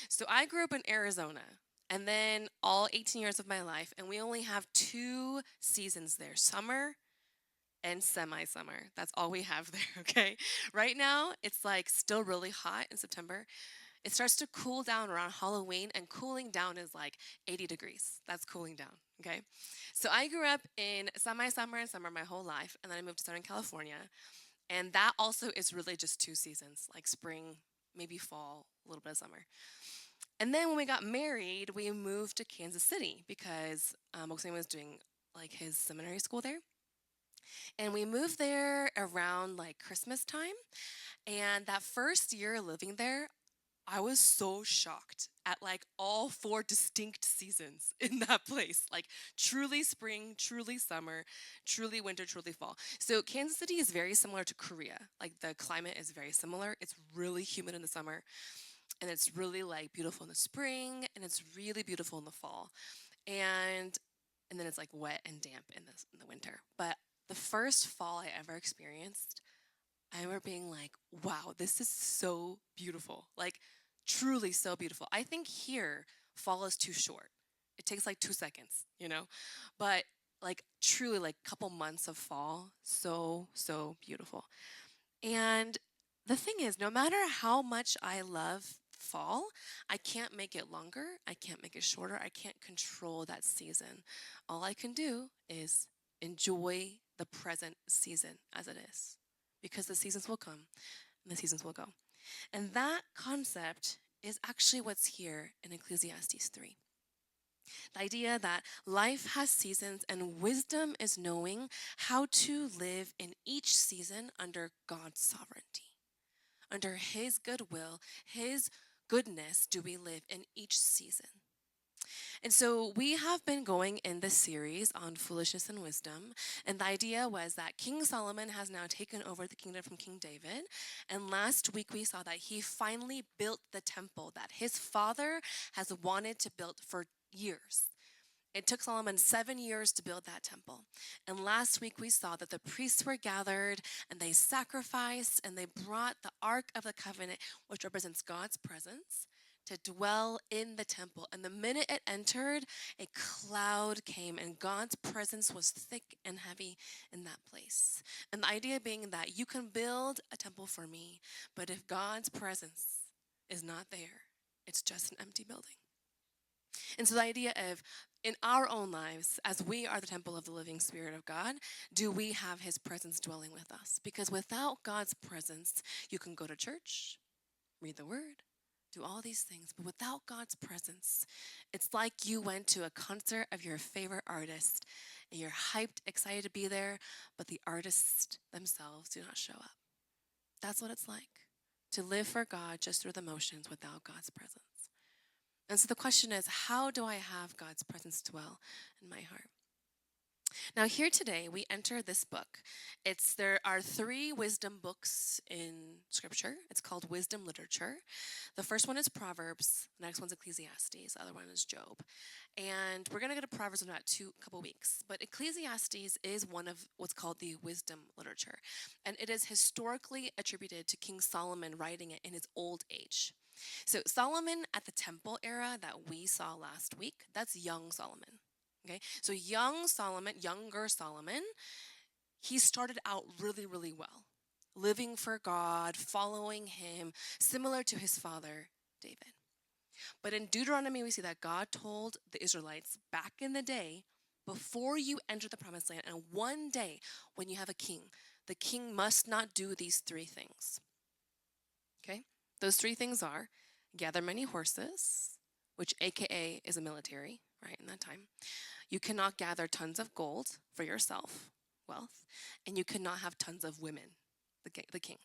So I grew up in Arizona, and then all 18 years of my life, and we only have two seasons there, summer and semi-summer. That's all we have there, okay? Right now, it's like still really hot in September. It starts to cool down around Halloween, and cooling down is like 80 degrees. That's cooling down, okay? So I grew up in semi-summer and summer my whole life, and then I moved to Southern California. And that also is really just two seasons, like spring, maybe fall, a little bit of summer. And then when we got married, we moved to Kansas City because Oksana was doing like his seminary school there. And we moved there around like Christmas time. And that first year living there, I was so shocked at like all four distinct seasons in that place. Like truly spring, truly summer, truly winter, truly fall. So Kansas City is very similar to Korea. Like the climate is very similar. It's really humid in the summer, and it's really like beautiful in the spring, and it's really beautiful in the fall. And and then it's like wet and damp in the winter. But the first fall I ever experienced, I remember being like, wow, this is so beautiful. Like, truly so beautiful. I think here, fall is too short. It takes like 2 seconds, you know? But like, truly, like, couple months of fall, so, so beautiful. And the thing is, no matter how much I love fall, I can't make it longer. I can't make it shorter. I can't control that season. All I can do is enjoy the present season as it is, because the seasons will come and the seasons will go. And that concept is actually what's here in Ecclesiastes 3. The idea that life has seasons and wisdom is knowing how to live in each season under God's sovereignty. Under His goodwill, His goodness, do we live in each season. And so we have been going in this series on foolishness and wisdom. And the idea was that King Solomon has now taken over the kingdom from King David. And last week we saw that he finally built the temple that his father has wanted to build for years. It took Solomon 7 years to build that temple. And last week we saw that the priests were gathered and they sacrificed and they brought the Ark of the Covenant, which represents God's presence, to dwell in the temple. And the minute it entered, a cloud came and God's presence was thick and heavy in that place. And the idea being that you can build a temple for me, but if God's presence is not there, it's just an empty building. And so the idea of in our own lives, as we are the temple of the living Spirit of God, do we have His presence dwelling with us? Because without God's presence, you can go to church, read the Word, do all these things. But without God's presence, it's like you went to a concert of your favorite artist and you're hyped, excited to be there, but the artists themselves do not show up. That's what it's like to live for God just through the motions without God's presence. And so the question is, how do I have God's presence dwell in my heart? Now, here today, we enter this book. There are three wisdom books in Scripture. It's called wisdom literature. The first one is Proverbs. The next one's Ecclesiastes. The other one is Job. And we're going to go to Proverbs in about couple weeks. But Ecclesiastes is one of what's called the wisdom literature. And it is historically attributed to King Solomon writing it in his old age. So Solomon at the temple era that we saw last week, that's young Solomon. Okay, so younger Solomon, he started out really, really well, living for God, following Him, similar to his father, David. But in Deuteronomy, we see that God told the Israelites back in the day, before you enter the promised land, and one day when you have a king, the king must not do these three things. Okay? Those three things are gather many horses, which AKA is a military, right, in that time. You cannot gather tons of gold for yourself, wealth, and you cannot have tons of women, the king.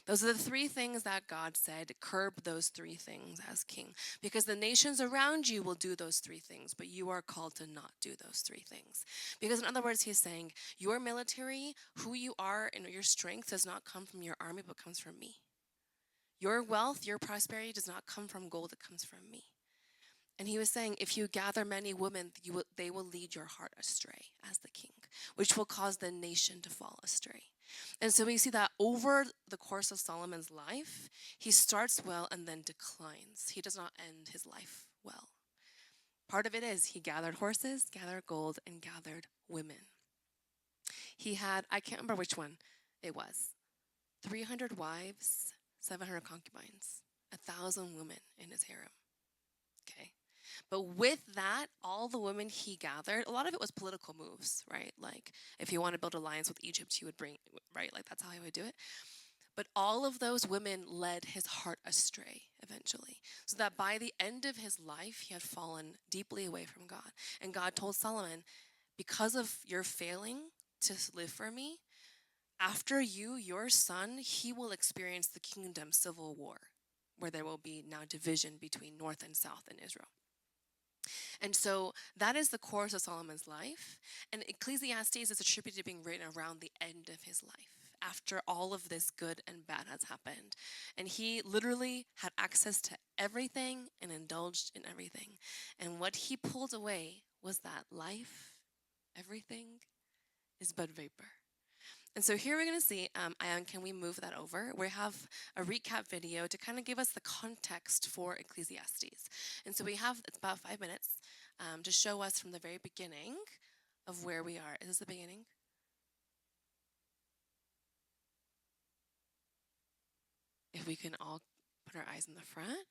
Those are the three things that God said, curb those three things as king. Because the nations around you will do those three things, but you are called to not do those three things. Because in other words, he's saying, your military, who you are, and your strength does not come from your army, but comes from me. Your wealth, your prosperity does not come from gold, it comes from me. And he was saying, if you gather many women, they will lead your heart astray as the king, which will cause the nation to fall astray. And so we see that over the course of Solomon's life, he starts well and then declines. He does not end his life well. Part of it is he gathered horses, gathered gold, and gathered women. He had, I can't remember which one it was, 300 wives, 700 concubines, 1,000 women in his harem. Okay. But with that, all the women he gathered, a lot of it was political moves, right? Like if he wanted to build alliance with Egypt, he would bring, right? Like that's how he would do it. But all of those women led his heart astray eventually. So that by the end of his life, he had fallen deeply away from God. And God told Solomon, because of your failing to live for me, after you, your son, he will experience the kingdom civil war, where there will be now division between north and south in Israel. And so that is the course of Solomon's life. And Ecclesiastes is attributed to being written around the end of his life, after all of this good and bad has happened. And he literally had access to everything and indulged in everything. And what he pulled away was that life, everything, is but vapor. And so here we're going to see, Ion, can we move that over? We have a recap video to kind of give us the context for Ecclesiastes. And so we have, it's about 5 minutes to show us from the very beginning of where we are. Is this the beginning? If we can all put our eyes in the front.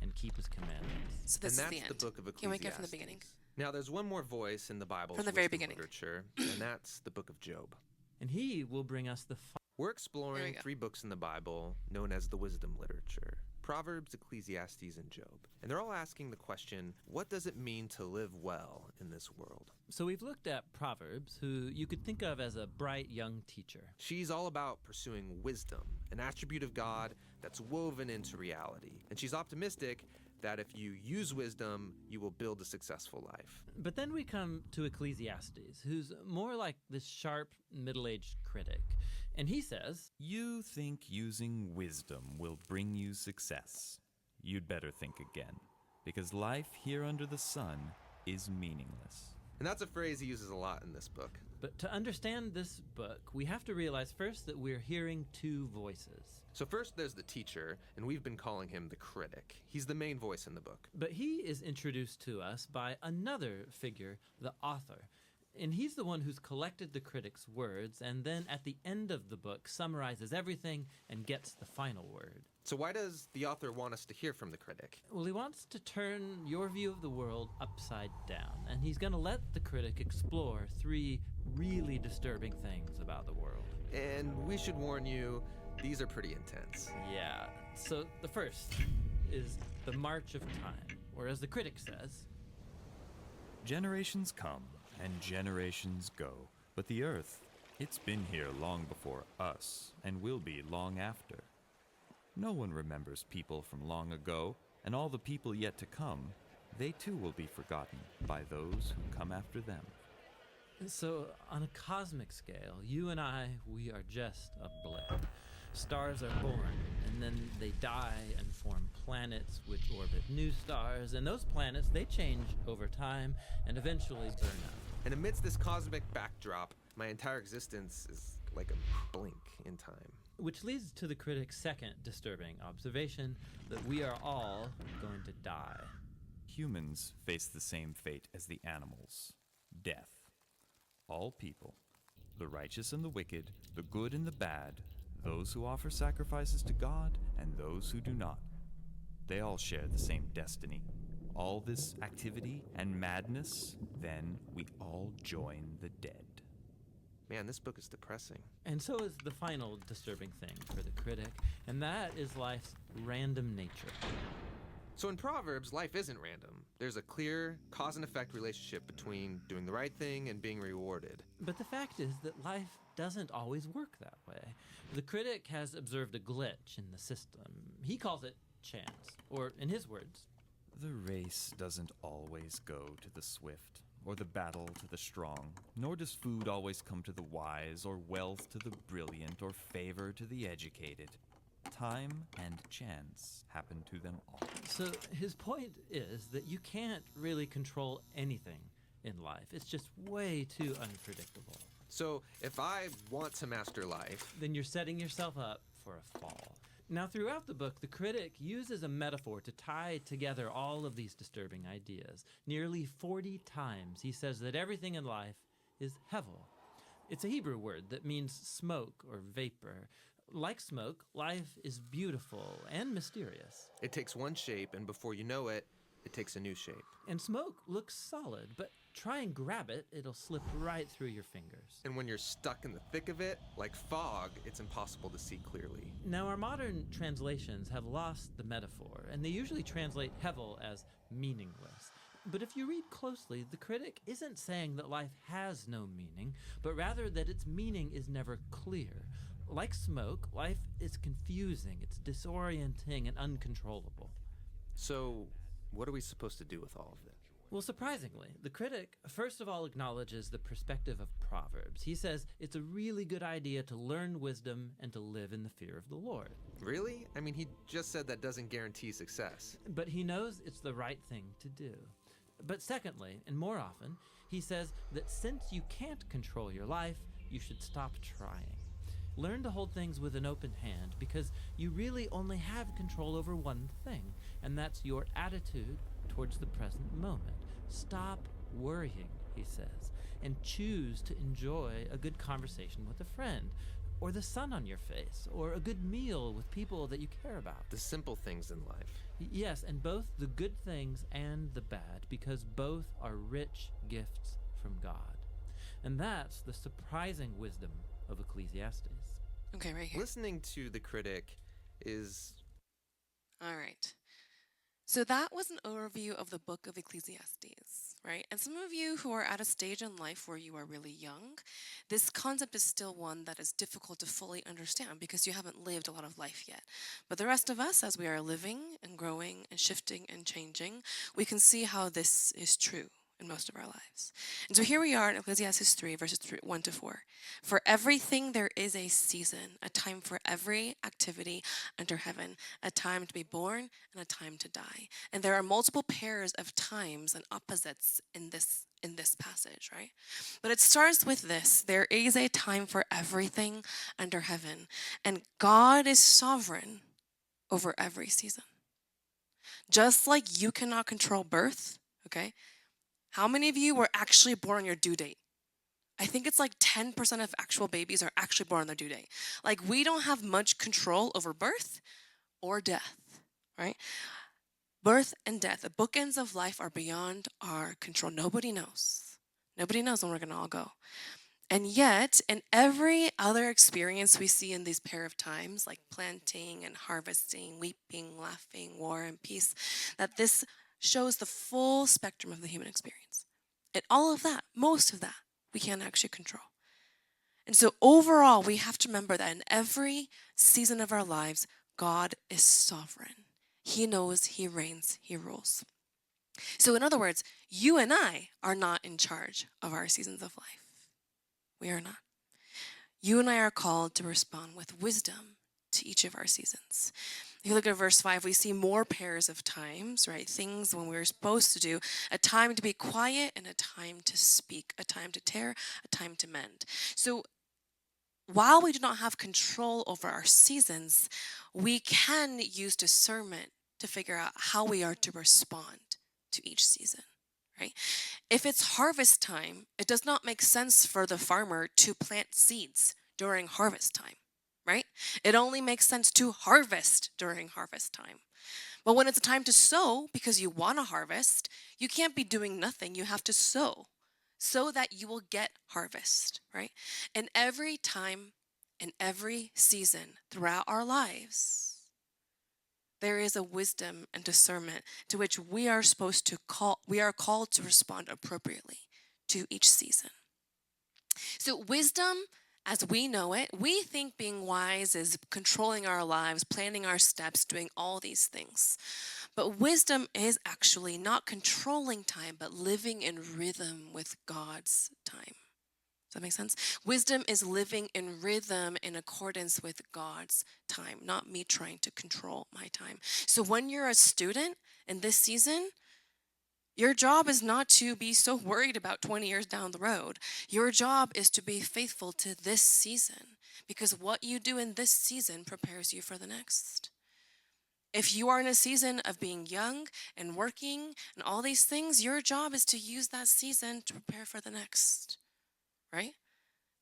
And keep his commandments. So this and is the that's end. the book of Ecclesiastes. Can we get from the beginning? Now, there's one more voice in the Bible's From the very wisdom beginning. literature, and that's the book of Job. And he will bring us the We're exploring go. 3 books in the Bible known as the wisdom literature: Proverbs, Ecclesiastes, and Job. And they're all asking the question, what does it mean to live well in this world? So we've looked at Proverbs, who you could think of as a bright young teacher. She's all about pursuing wisdom, an attribute of God that's woven into reality. And she's optimistic that if you use wisdom, you will build a successful life. But then we come to Ecclesiastes, who's more like this sharp, middle-aged critic. And he says, You think using wisdom will bring you success. You'd better think again, because life here under the sun is meaningless. And that's a phrase he uses a lot in this book. but to understand this book, we have to realize first that we're hearing two voices. So first there's the teacher, and we've been calling him the critic. He's the main voice in the book. But he is introduced to us by another figure, the author. And he's the one who's collected the critic's words and then at the end of the book summarizes everything and gets the final word. So why does the author want us to hear from the critic? Well, he wants to turn your view of the world upside down, and he's going to let the critic explore three really disturbing things about the world. And we should warn you, these are pretty intense. Yeah, so the first is the march of time, or as the critic says, Generations come and generations go, but the earth, it's been here long before us and will be long after. No one remembers people from long ago, and all the people yet to come, they too will be forgotten by those who come after them. So, on a cosmic scale, you and I, we are just a blip. Stars are born, and then they die and form planets which orbit new stars, and those planets, they change over time and eventually burn up. And amidst this cosmic backdrop, my entire existence is like a blink in time. Which leads to the critic's second disturbing observation, that we are all going to die. Humans face the same fate as the animals: death. All people, the righteous and the wicked, the good and the bad, those who offer sacrifices to God and those who do not, they all share the same destiny. All this activity and madness, then we all join the dead. Man, this book is depressing. And so is the final disturbing thing for the critic, and that is life's random nature. So in Proverbs, life isn't random. There's a clear cause and effect relationship between doing the right thing and being rewarded. But the fact is that life doesn't always work that way. The critic has observed a glitch in the system. He calls it chance, or in his words, The race doesn't always go to the swift, or the battle to the strong, nor does food always come to the wise, or wealth to the brilliant, or favor to the educated. Time and chance happen to them all. So his point is that you can't really control anything in life. It's just way too unpredictable. So if I want to master life, Then you're setting yourself up for a fall. Now, throughout the book, the critic uses a metaphor to tie together all of these disturbing ideas. Nearly 40 times he says that everything in life is hevel. It's a Hebrew word that means smoke or vapor. Like smoke, life is beautiful and mysterious. it takes one shape, and before you know it, it takes a new shape. And smoke looks solid, but try and grab it, it'll slip right through your fingers. And when you're stuck in the thick of it, like fog, it's impossible to see clearly. Now, our modern translations have lost the metaphor, and they usually translate hevel as meaningless. But if you read closely, the critic isn't saying that life has no meaning, but rather that its meaning is never clear. Like smoke, life is confusing, it's disorienting and uncontrollable. So, what are we supposed to do with all of this? Well, surprisingly, the critic first of all acknowledges the perspective of Proverbs. He says it's a really good idea to learn wisdom and to live in the fear of the Lord. Really? I mean, he just said that doesn't guarantee success. But he knows it's the right thing to do. But secondly, and more often, he says that since you can't control your life, you should stop trying. Learn to hold things with an open hand because you really only have control over one thing, and that's your attitude towards the present moment. Stop worrying, he says, and choose to enjoy a good conversation with a friend, or the sun on your face, or a good meal with people that you care about. The simple things in life. Yes, and both the good things and the bad, because both are rich gifts from God. And that's the surprising wisdom of Ecclesiastes. Okay, right here. Listening to the critic is All right. So that was an overview of the book of Ecclesiastes, right? And some of you who are at a stage in life where you are really young, this concept is still one that is difficult to fully understand because you haven't lived a lot of life yet. But the rest of us, as we are living and growing and shifting and changing, we can see how this is true in most of our lives. And so here we are in Ecclesiastes 3, verses 1 to 4. For everything there is a season, a time for every activity under heaven, a time to be born and a time to die. And there are multiple pairs of times and opposites in this passage, right? But it starts with this: there is a time for everything under heaven, and God is sovereign over every season. Just like you cannot control birth, okay? How many of you were actually born on your due date? I think it's like 10% of actual babies are actually born on their due date. Like, we don't have much control over birth or death, right? Birth and death, the bookends of life, are beyond our control. Nobody knows. Nobody knows when we're going to all go. And yet, in every other experience we see in these pair of times, like planting and harvesting, weeping, laughing, war and peace, that this shows the full spectrum of the human experience. And all of that, most of that, we can't actually control. And so overall, we have to remember that in every season of our lives, God is sovereign. He knows, He reigns, He rules. So in other words, you and I are not in charge of our seasons of life. We are not. You and I are called to respond with wisdom to each of our seasons. If you look at verse 5, we see more pairs of times, right? Things when we're supposed to do: a time to be quiet and a time to speak, a time to tear, a time to mend. So while we do not have control over our seasons, we can use discernment to figure out how we are to respond to each season, right? If it's harvest time, it does not make sense for the farmer to plant seeds during harvest time, right? It only makes sense to harvest during harvest time. But when it's a time to sow, because you want to harvest, you can't be doing nothing. You have to sow so that you will get harvest, right? And every time, in every season throughout our lives, there is a wisdom and discernment to which we are called to respond appropriately to each season. So wisdom, as we know it, we think being wise is controlling our lives, planning our steps, doing all these things. But wisdom is actually not controlling time, but living in rhythm with God's time. Does that make sense? Wisdom is living in rhythm in accordance with God's time, not me trying to control my time. So when you're a student in this season, Your job is not to be so worried about 20 years down the road. Your job is to be faithful to this season, because what you do in this season prepares you for the next. If you are in a season of being young and working and all these things, your job is to use that season to prepare for the next, right?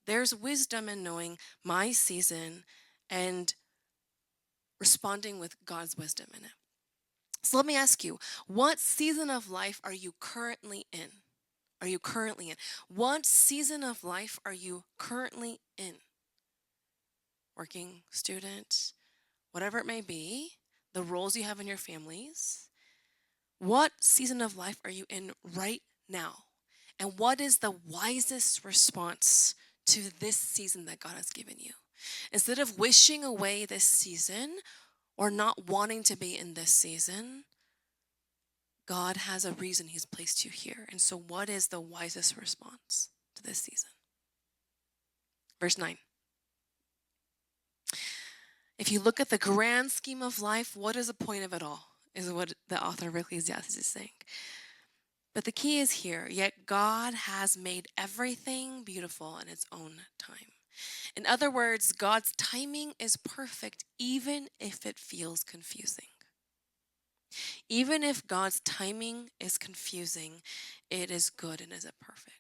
There's wisdom in knowing my season and responding with God's wisdom in it. So let me ask you, what season of life are you currently in? Are you currently in? What season of life are you currently in? Working, student, whatever it may be, the roles you have in your families. What season of life are you in right now? And what is the wisest response to this season that God has given you? Instead of wishing away this season or not wanting to be in this season, God has a reason He's placed you here. And so, what is the wisest response to this season? Verse 9. If you look at the grand scheme of life, what is the point of it all? Is what the author of Ecclesiastes is saying. But the key is here, yet God has made everything beautiful in its own time. In other words, God's timing is perfect, even if it feels confusing. Even if God's timing is confusing, it is good and is it perfect.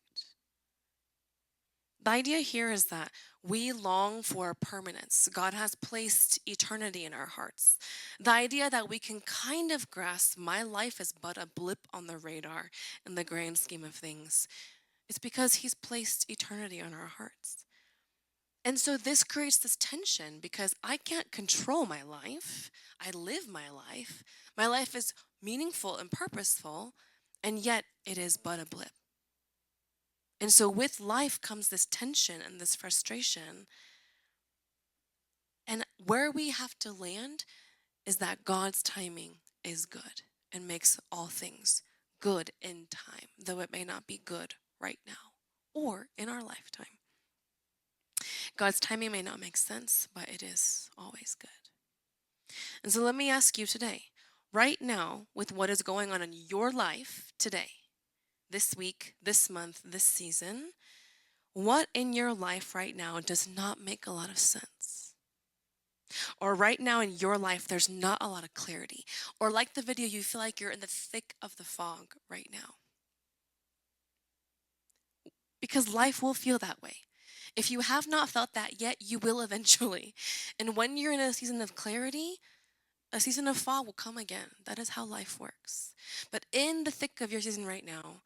The idea here is that we long for permanence. God has placed eternity in our hearts. The idea that we can kind of grasp my life is but a blip on the radar in the grand scheme of things. It's because He's placed eternity on our hearts. And so this creates this tension because I can't control my life. I live my life. My life is meaningful and purposeful, and yet it is but a blip. And so with life comes this tension and this frustration. And where we have to land is that God's timing is good and makes all things good in time, though it may not be good right now or in our lifetime. God's timing may not make sense, but it is always good. And so let me ask you today, right now, with what is going on in your life today, this week, this month, this season, what in your life right now does not make a lot of sense? Or right now in your life, there's not a lot of clarity. Or like the video, you feel like you're in the thick of the fog right now. Because life will feel that way. If you have not felt that yet, you will eventually. And when you're in a season of clarity, a season of fog will come again. That is how life works. But in the thick of your season right now,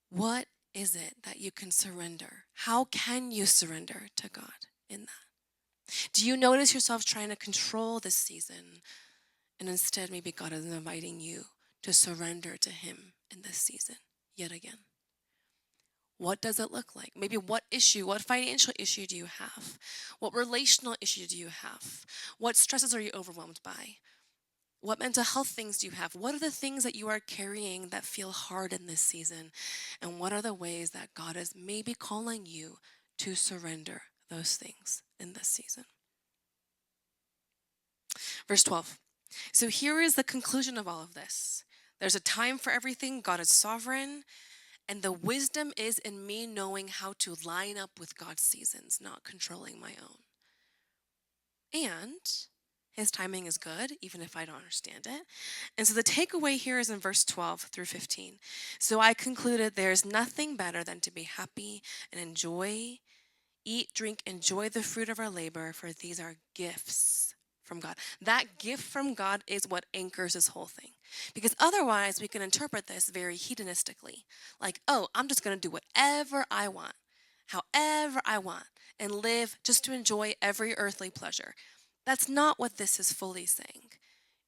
what is it that you can surrender? How can you surrender to God in that? Do you notice yourself trying to control this season, and instead maybe God is inviting you to surrender to Him in this season yet again? What does it look like? Maybe what issue, what financial issue do you have? What relational issue do you have? What stresses are you overwhelmed by? What mental health things do you have? What are the things that you are carrying that feel hard in this season? And what are the ways that God is maybe calling you to surrender those things in this season? Verse 12. So here is the conclusion of all of this. There's a time for everything. God is sovereign. And the wisdom is in me knowing how to line up with God's seasons, not controlling my own. And His timing is good, even if I don't understand it. And so the takeaway here is in verse 12 through 15. So I concluded there's nothing better than to be happy and enjoy, eat, drink, enjoy the fruit of our labor, for these are gifts from God. That gift from God is what anchors this whole thing. Because otherwise, we can interpret this very hedonistically. Like, oh, I'm just going to do whatever I want, however I want, and live just to enjoy every earthly pleasure. That's not what this is fully saying.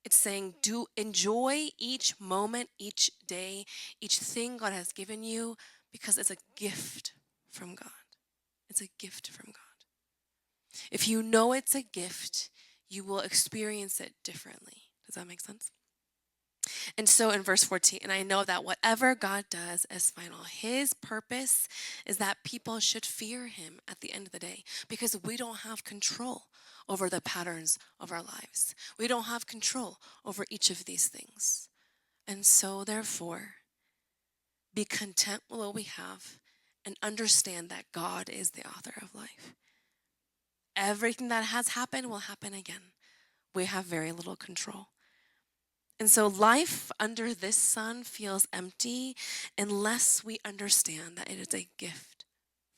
It's saying, do enjoy each moment, each day, each thing God has given you, because it's a gift from God. It's a gift from God. If you know it's a gift, you will experience it differently. Does that make sense? And so in verse 14, and I know that whatever God does is final. His purpose is that people should fear Him at the end of the day, because we don't have control over the patterns of our lives. We don't have control over each of these things. And so therefore, be content with what we have, and understand that God is the author of life. Everything that has happened will happen again. We have very little control. And so life under this sun feels empty unless we understand that it is a gift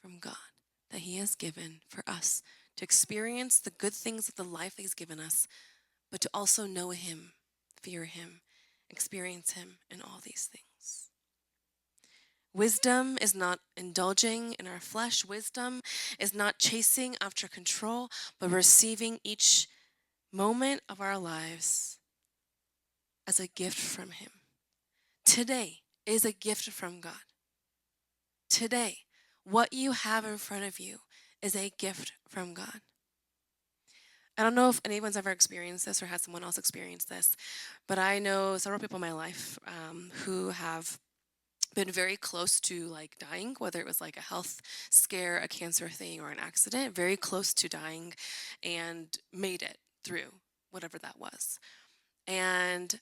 from God that He has given for us to experience the good things of the life that He's given us, but to also know Him, fear Him, experience Him in all these things. Wisdom is not indulging in our flesh. Wisdom is not chasing after control, but receiving each moment of our lives as a gift from Him. Today is a gift from God. Today, what you have in front of you is a gift from God. I don't know if anyone's ever experienced this or had someone else experience this, but I know several people in my life who have been very close to like dying, whether it was like a health scare, a cancer thing, or an accident, very close to dying and made it through whatever that was. And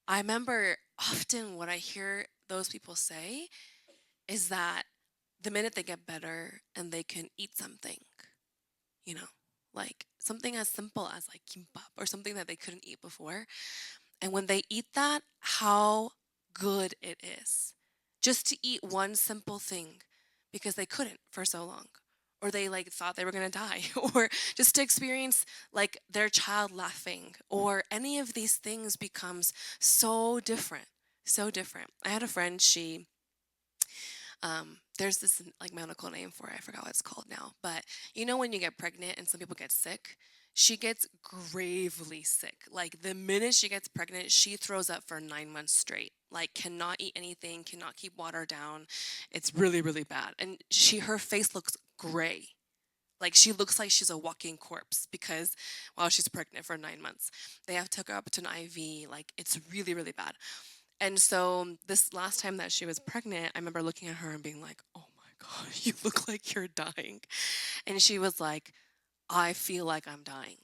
I remember often what I hear those people say is that the minute they get better and they can eat something, you know, like something as simple as like kimbap or something that they couldn't eat before. And when they eat that, how good it is just to eat one simple thing because they couldn't for so long. Or they like thought they were gonna die, or just to experience like their child laughing, or any of these things becomes so different, so different. I had a friend, there's this like medical name for it, I forgot what it's called now, but you know when you get pregnant and some people get sick, she gets gravely sick. Like the minute she gets pregnant, she throws up for 9 months straight. Like cannot eat anything, cannot keep water down. It's really, really bad. And her face looks gray. Like she looks like she's a walking corpse because while she's pregnant for 9 months, they have to hook her up to an IV. Like it's really, really bad. And so this last time that she was pregnant, I remember looking at her and being like, oh my God, you look like you're dying. And she was like, I feel like I'm dying.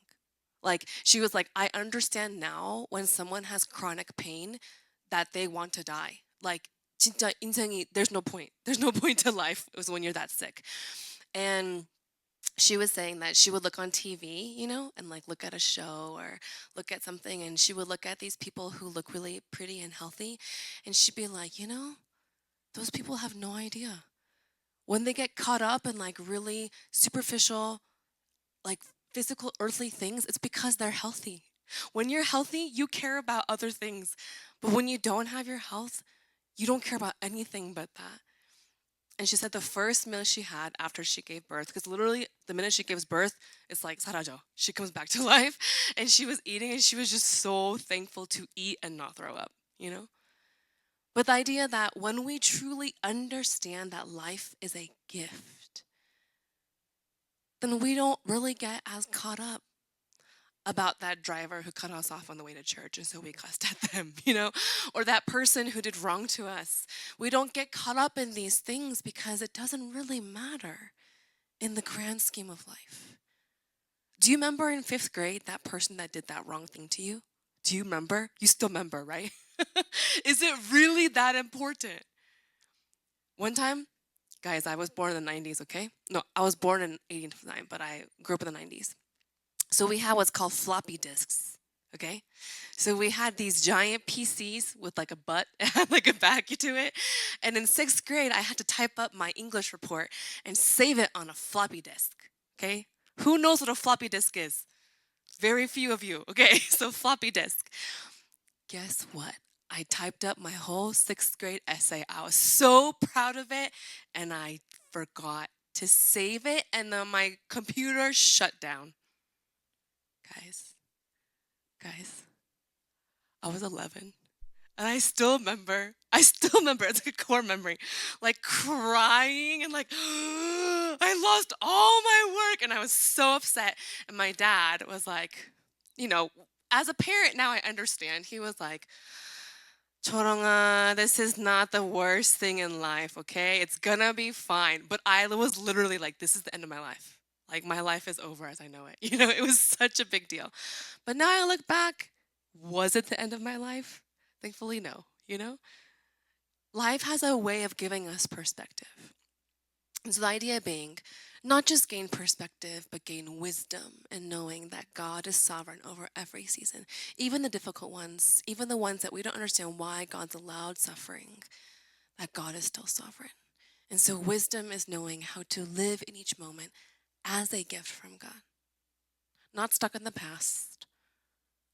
Like she was like, I understand now when someone has chronic pain that they want to die. Like 진짜 인생이, there's no point. There's no point to life. It was when you're that sick. And she was saying that she would look on TV, you know, and like look at a show or look at something, and she would look at these people who look really pretty and healthy, and she'd be like, you know, those people have no idea. When they get caught up in like really superficial, like physical earthly things, it's because they're healthy. When you're healthy, you care about other things. But when you don't have your health, you don't care about anything but that. And she said the first meal she had after she gave birth, because literally the minute she gives birth, it's like 사라져. She comes back to life. And she was eating and she was just so thankful to eat and not throw up, you know? But the idea that when we truly understand that life is a gift, then we don't really get as caught up about that driver who cut us off on the way to church and so we cussed at them, you know, or that person who did wrong to us. We don't get caught up in these things because it doesn't really matter in the grand scheme of life. Do you remember in 5th grade that person that did that wrong thing to you? Do you remember? You still remember, right? Is it really that important? One time, guys, I was born in the 90s, okay? No, I was born in 89, but I grew up in the 90s. So we had what's called floppy disks, okay? So we had these giant PCs with like a butt and like a back to it. And in 6th grade, I had to type up my English report and save it on a floppy disk, okay? Who knows what a floppy disk is? Very few of you, okay? So floppy disk. Guess what? I typed up my whole 6th grade essay. I was so proud of it, and I forgot to save it, and then my computer shut down. Guys, I was 11. And I still remember, it's like a core memory, like crying and like, I lost all my work. And I was so upset. And my dad was like, you know, as a parent now I understand. He was like, 초롱아, this is not the worst thing in life, okay? It's gonna be fine. But I was literally like, this is the end of my life. Like my life is over as I know it. You know, it was such a big deal. But now I look back, was it the end of my life? Thankfully, no, you know? Life has a way of giving us perspective. And so the idea being, not just gain perspective, but gain wisdom in knowing that God is sovereign over every season, even the difficult ones, even the ones that we don't understand why God's allowed suffering, that God is still sovereign. And so wisdom is knowing how to live in each moment as a gift from God. Not stuck in the past,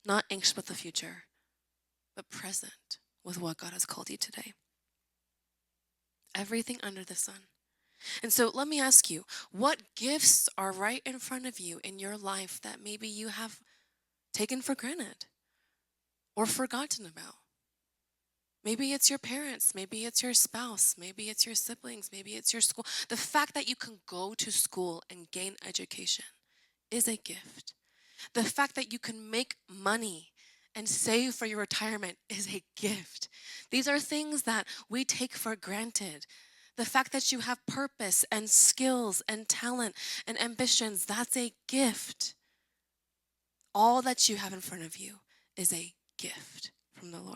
not anxious with the future, but present with what God has called you today. Everything under the sun. And so let me ask you, what gifts are right in front of you in your life that maybe you have taken for granted or forgotten about? Maybe it's your parents, maybe it's your spouse, maybe it's your siblings, maybe it's your school. The fact that you can go to school and gain education is a gift. The fact that you can make money and save for your retirement is a gift. These are things that we take for granted. The fact that you have purpose and skills and talent and ambitions, that's a gift. All that you have in front of you is a gift from the Lord.